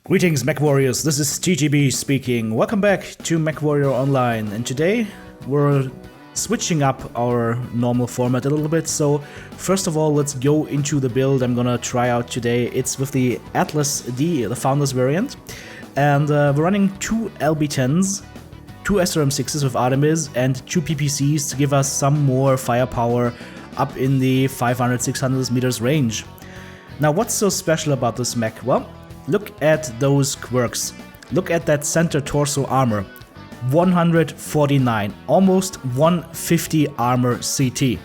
Greetings, Mechwarriors, this is TTB speaking. Welcome back to Mechwarrior Online, and today we're switching up our normal format a little bit. So first of all, let's go into the build I'm gonna try out today. It's with the Atlas D, the Founders variant, and we're running 2 LB10s, 2 SRM6s with Artemis, and 2 PPCs to give us some more firepower up in the 500-600 meters range. Now, what's so special about this mech? Well, look at those quirks. Look at that center torso armor. 149, almost 150 armor CT.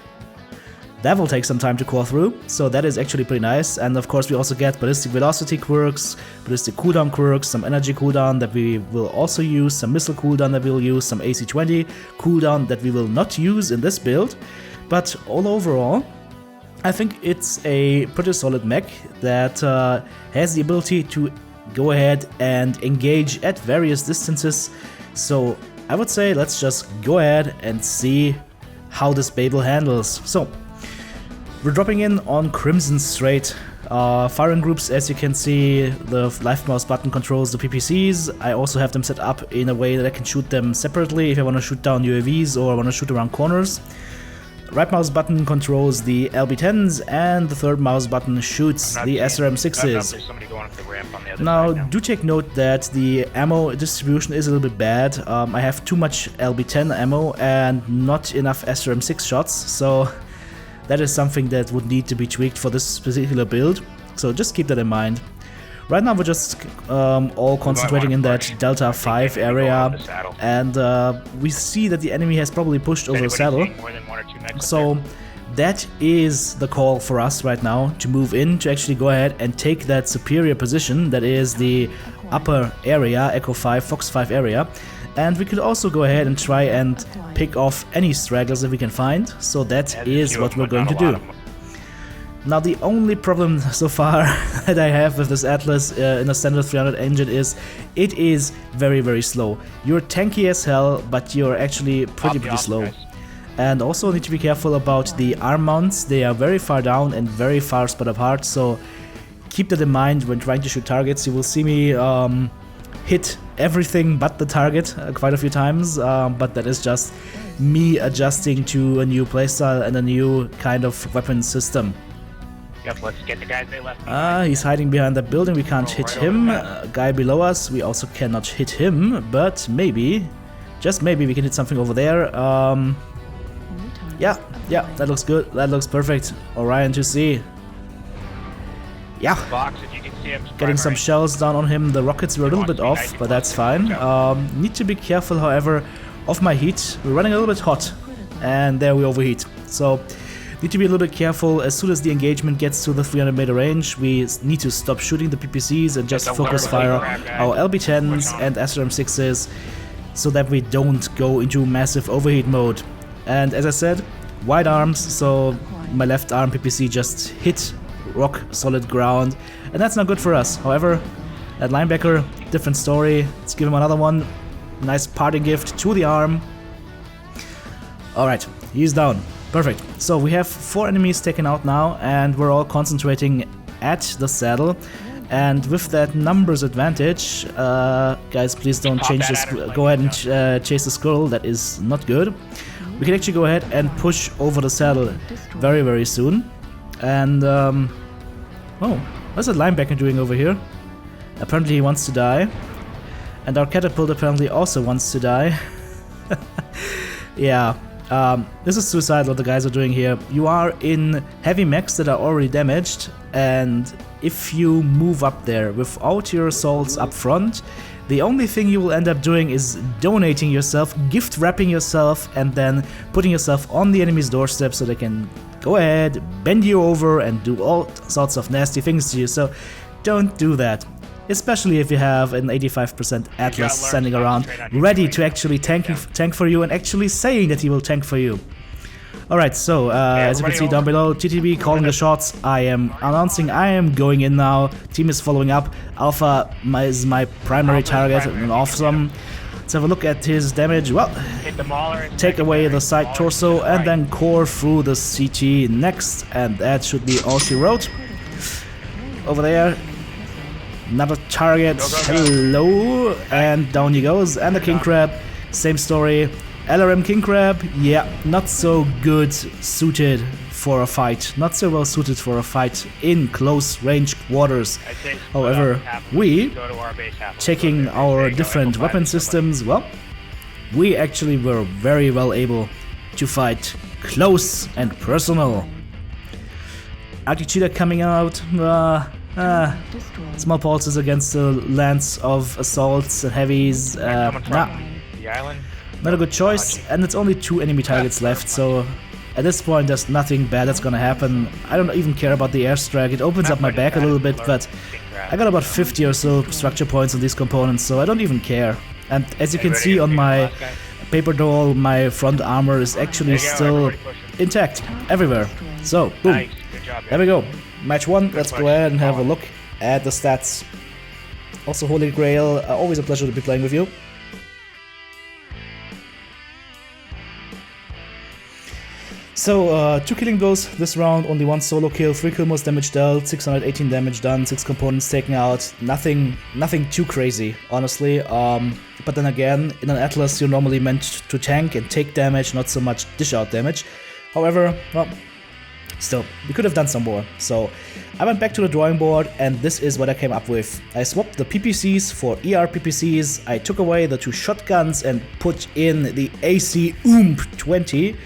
That will take some time to core through, so that is actually pretty nice. And of course we also get ballistic velocity quirks, ballistic cooldown quirks, some energy cooldown that we will also use, some missile cooldown that we'll use, some AC-20 cooldown that we will not use in this build. But all overall, I think it's a pretty solid mech that has the ability to go ahead and engage at various distances. So I would say let's just go ahead and see how this Babel handles. So we're dropping in on Crimson Strait. Firing groups, as you can see, the left mouse button controls the PPCs. I also have them set up in a way that I can shoot them separately if I want to shoot down UAVs or I want to shoot around corners. Right mouse button controls the LB10s, and the third mouse button shoots the SRM6s. Now, do take note that the ammo distribution is a little bit bad. I have too much LB10 ammo and not enough SRM6 shots, so that is something that would need to be tweaked for this particular build. So just keep that in mind. Right now we're just all concentrating in that Delta 5 area, and we see that the enemy has probably pushed over the saddle. So that is the call for us right now, to move in, to actually go ahead and take that superior position that is the upper area, Echo 5, Fox 5 area. And we could also go ahead and try and pick off any stragglers that we can find, so that is what we're going to do. Now, the only problem so far that I have with this Atlas in a standard 300 engine is it is very, very slow. You're tanky as hell, but you're actually pretty slow. And also need to be careful about the arm mounts. They are very far down and very far spread apart, so keep that in mind when trying to shoot targets. You will see me hit everything but the target quite a few times, but that is just me adjusting to a new playstyle and a new kind of weapon system. Yep, let's get the guys they left. He's hiding behind that building, we can't hit him. Guy below us, we also cannot hit him, but maybe, just maybe, we can hit something over there. Yeah, that looks good, that looks perfect. Orion to see. Yeah, getting some shells down on him. The rockets were a little bit off, but that's fine. Need to be careful, however, of my heat. We're running a little bit hot, and there we overheat. So need to be a little bit careful. As soon as the engagement gets to the 300 meter range, we need to stop shooting the PPCs and just focus fire our LB10s and SRM6s so that we don't go into massive overheat mode. And as I said, wide arms, so my left arm PPC just hit rock solid ground, and that's not good for us. However, at linebacker, different story. Let's give him another one. Nice parting gift to the arm. Alright, he's down. Perfect. So we have 4 enemies taken out now, and we're all concentrating at the saddle. And with that numbers advantage, guys, please don't change this. Go ahead and chase the squirrel. That is not good. We can actually go ahead and push over the saddle very, very soon. And oh, what's that linebacker doing over here? Apparently he wants to die, and our catapult apparently also wants to die. Yeah. This is suicidal what the guys are doing here. You are in heavy mechs that are already damaged, and if you move up there without your assaults up front, the only thing you will end up doing is donating yourself, gift wrapping yourself, and then putting yourself on the enemy's doorstep so they can go ahead, bend you over, and do all sorts of nasty things to you. So don't do that. Especially if you have an 85% Atlas standing around, ready to actually tank for you and actually saying that he will tank for you. Alright, so as you can see down below, TTB calling the shots. I am announcing I am going in now. Team is following up. Alpha is my primary target, and awesome. Let's have a look at his damage. Well, take away the side torso and then core through the CT next, and that should be all she wrote. Over there, Another target. Hello. And down he goes. And the king crab. Same story. LRM king crab. Yeah, not so good suited for a fight. Not so well suited for a fight in close range quarters. However, we, checking our different weapon systems, well, we actually were very well able to fight close and personal. Arctic Cheetah coming out. Small pulses against the lance of assaults and heavies. Not a good choice, and it's only 2 enemy targets left, so at this point there's nothing bad that's gonna happen. I don't even care about the airstrike. It opens up my back a little bit, but I got about 50 or so structure points on these components, so I don't even care. And as you can see on my paper doll, my front armor is actually still intact everywhere. So, boom. There we go. Match 1, let's go ahead and have a look at the stats. Also, Holy Grail, always a pleasure to be playing with you. So, 2 killing blows this round, only 1 solo kill, 3 kill most damage dealt, 618 damage done, 6 components taken out. Nothing too crazy, honestly. But then again, in an Atlas you're normally meant to tank and take damage, not so much dish out damage. However, well, still, we could have done some more. So, I went back to the drawing board and this is what I came up with. I swapped the PPCs for ER PPCs, I took away the 2 shotguns and put in the AC OOMP 20.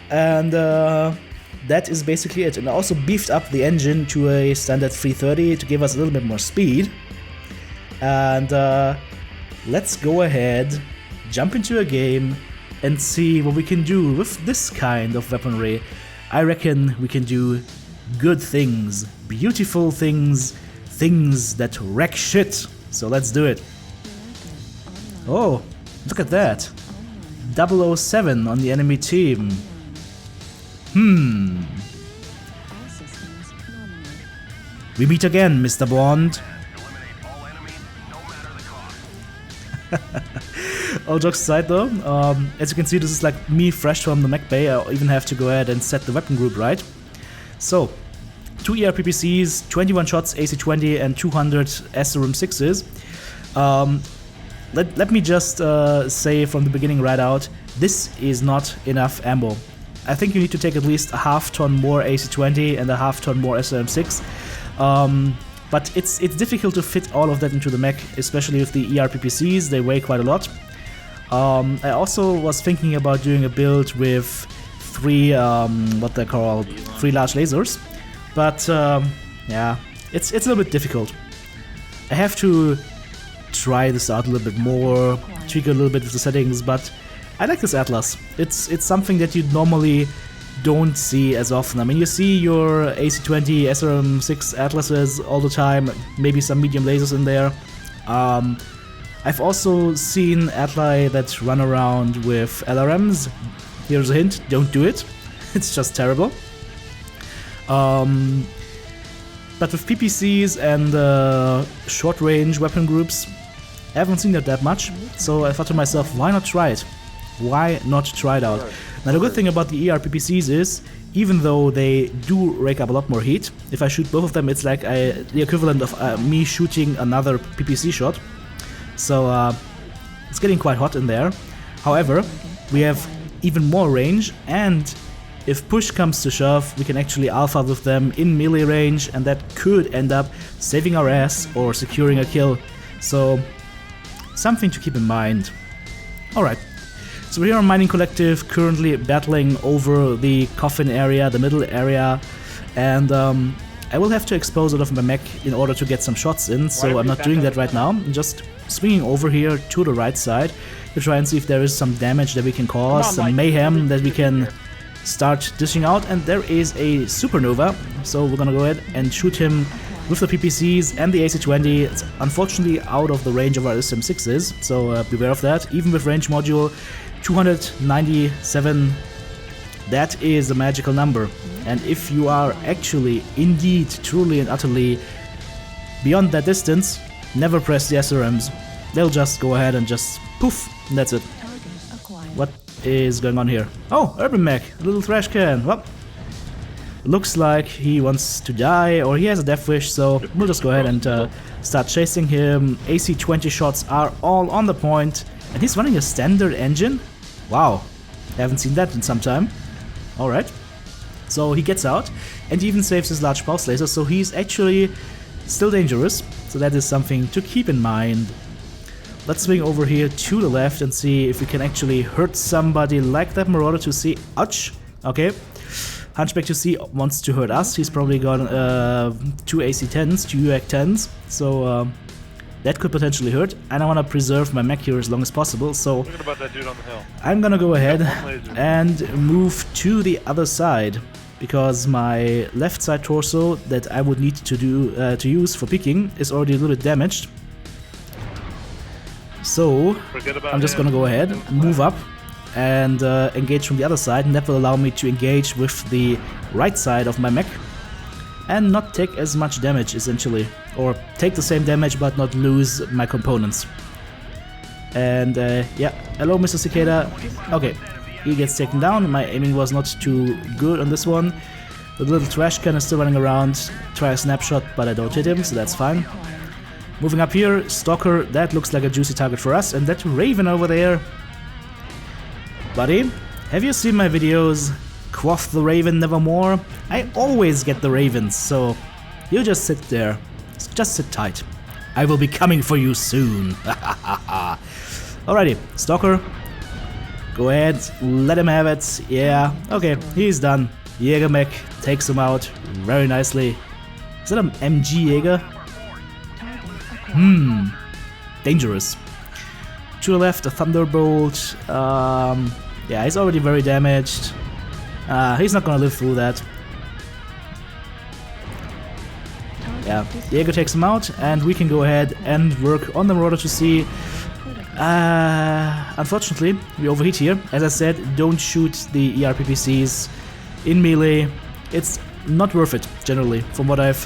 And that is basically it. And I also beefed up the engine to a standard 330 to give us a little bit more speed. And let's go ahead, jump into a game and see what we can do with this kind of weaponry. I reckon we can do good things, beautiful things, things that wreck shit. So let's do it. Oh, look at that. 007 on the enemy team. We meet again, Mr. Bond. All jokes aside though, as you can see this is like me fresh from the mech bay. I even have to go ahead and set the weapon group right. So, 2 ER PPCs, 21 shots AC-20 and 200 SRM 6s. Let me just say from the beginning right out, this is not enough ammo. I think you need to take at least a half ton more AC-20 and a half ton more SRM-6. But it's difficult to fit all of that into the mech, especially with the ER PPCs, they weigh quite a lot. I also was thinking about doing a build with 3, what they're called, 3 large lasers. But yeah, it's a little bit difficult. I have to try this out a little bit more, tweak a little bit with the settings, but I like this Atlas. It's something that you normally don't see as often. I mean, you see your AC-20, SRM-6 Atlases all the time, maybe some medium lasers in there. I've also seen Atli that run around with LRMs. Here's a hint, don't do it. It's just terrible. But with PPCs and short-range weapon groups, I haven't seen that much, so I thought to myself, why not try it? Why not try it out? Now the good thing about the ER PPCs is, even though they do rake up a lot more heat, if I shoot both of them it's like the equivalent of me shooting another PPC shot. So it's getting quite hot in there. However, we have even more range, and if push comes to shove, we can actually alpha with them in melee range, and that could end up saving our ass or securing a kill. So something to keep in mind. Alright. So we're here on Mining Collective, currently battling over the coffin area, the middle area, and I will have to expose a lot of my mech in order to get some shots in, so I'm not doing that right now. I'm just swinging over here to the right side to try and see if there is some damage that we can cause, some mayhem that we can start dishing out, and there is a supernova, so we're gonna go ahead and shoot him with the PPCs and the AC-20. It's unfortunately out of the range of our SM6s, so beware of that. Even with range module, 297, that is a magical number. And if you are actually, indeed, truly and utterly beyond that distance, never press the SRMs. They'll just go ahead and just poof, and that's it. What is going on here? Oh, Urban Mech, a little trash can. Well, looks like he wants to die, or he has a death wish, so we'll just go ahead and start chasing him. AC 20 shots are all on the point, and he's running a standard engine? Wow, haven't seen that in some time. Alright, so he gets out, and he even saves his large pulse laser, so he's actually still dangerous, so that is something to keep in mind. Let's swing over here to the left and see if we can actually hurt somebody like that Marauder to see. Ouch! Okay. Hunchback to see wants to hurt us. He's probably got 2 AC-10s, 2 UAC-10s, so that could potentially hurt. And I want to preserve my mech here as long as possible, so Thinking about that dude on the hill. I'm gonna go ahead and move to the other side, because my left side torso that I would need to use for peeking is already a little bit damaged. So I'm just gonna go ahead, move up, and engage from the other side, and that will allow me to engage with the right side of my mech and not take as much damage essentially, or take the same damage but not lose my components. And yeah, hello Mr. Cicada. Okay, he gets taken down. My aiming was not too good on this one. The little trash can is still running around. Try a snapshot, but I don't hit him, so that's fine. Moving up here, Stalker, that looks like a juicy target for us, and that Raven over there. Buddy, have you seen my videos? Quaff the Raven nevermore? I always get the Ravens, so you just sit there. Just sit tight. I will be coming for you soon. Alrighty, Stalker. Go ahead, let him have it. Yeah, okay, he's done. Jägermech takes him out very nicely. Is that an MG Jäger? Dangerous. To the left, a Thunderbolt. Yeah, he's already very damaged. He's not gonna live through that. Yeah, Jäger takes him out, and we can go ahead and work on the Marauder to see. Unfortunately, we overheat here. As I said, don't shoot the ERPPCs in melee. It's not worth it, generally, from what I've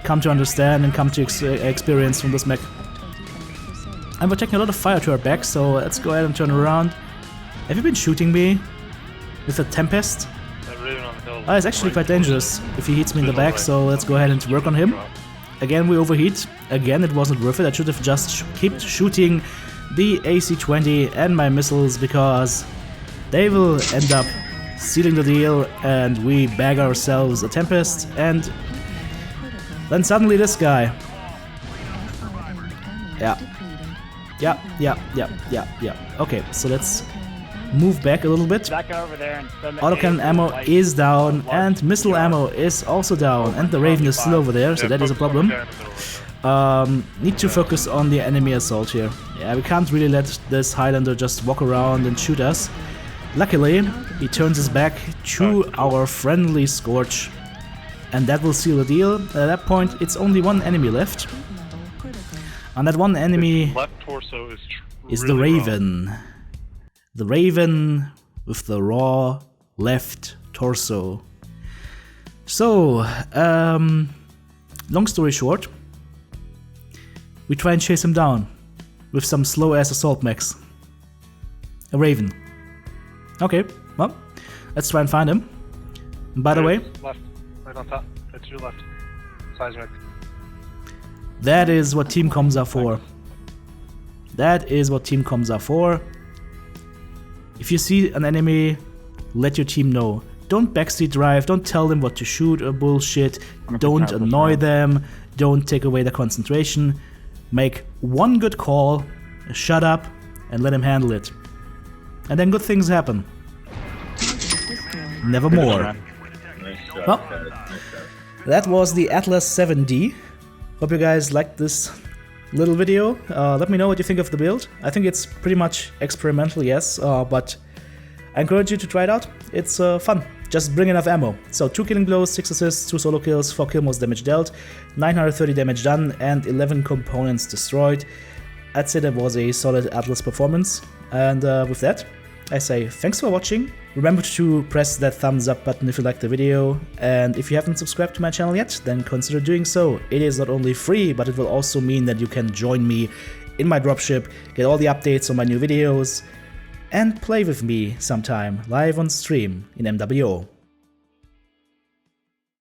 come to understand and come to experience from this mech. And we're taking a lot of fire to our back, so let's go ahead and turn around. Have you been shooting me with a Tempest? Oh, it's actually quite dangerous if he hits me in the back, so let's go ahead and work on him. Again, we overheat. Again, it wasn't worth it. I should have just kept shooting the AC-20 and my missiles, because they will end up sealing the deal, and we bag ourselves a Tempest, and then suddenly this guy. Yeah. Okay, so let's move back a little bit. Autocannon ammo is down, and missile ammo is also down, and the Raven is still over there, so that is a problem. Need to focus on the enemy assault here. Yeah, we can't really let this Highlander just walk around and shoot us. Luckily, he turns his back to our friendly Scorch, and that will seal the deal. At that point, it's only one enemy left. And that one enemy is the Raven. The Raven with the raw left torso. So, long story short, we try and chase him down with some slow-ass assault mechs. A Raven. Okay, well, let's try and find him. And by the way, left, right on top, right to your left, seismic. That is what team comms are for. That is what team comms are for. If you see an enemy, let your team know. Don't backseat drive, don't tell them what to shoot or bullshit, don't annoy them, don't take away their concentration. Make one good call, shut up, and let him handle it. And then good things happen. Nevermore. Well, that was the Atlas 7D. Hope you guys liked this little video. Let me know what you think of the build. I think it's pretty much experimental, yes, but I encourage you to try it out. It's fun. Just bring enough ammo. So 2 killing blows, 6 assists, 2 solo kills, 4 kill most damage dealt, 930 damage done, and 11 components destroyed. I'd say that was a solid Atlas performance. And with that, I say thanks for watching. Remember to press that thumbs up button if you liked the video, and if you haven't subscribed to my channel yet, then consider doing so. It is not only free, but it will also mean that you can join me in my dropship, get all the updates on my new videos, and play with me sometime live on stream in MWO.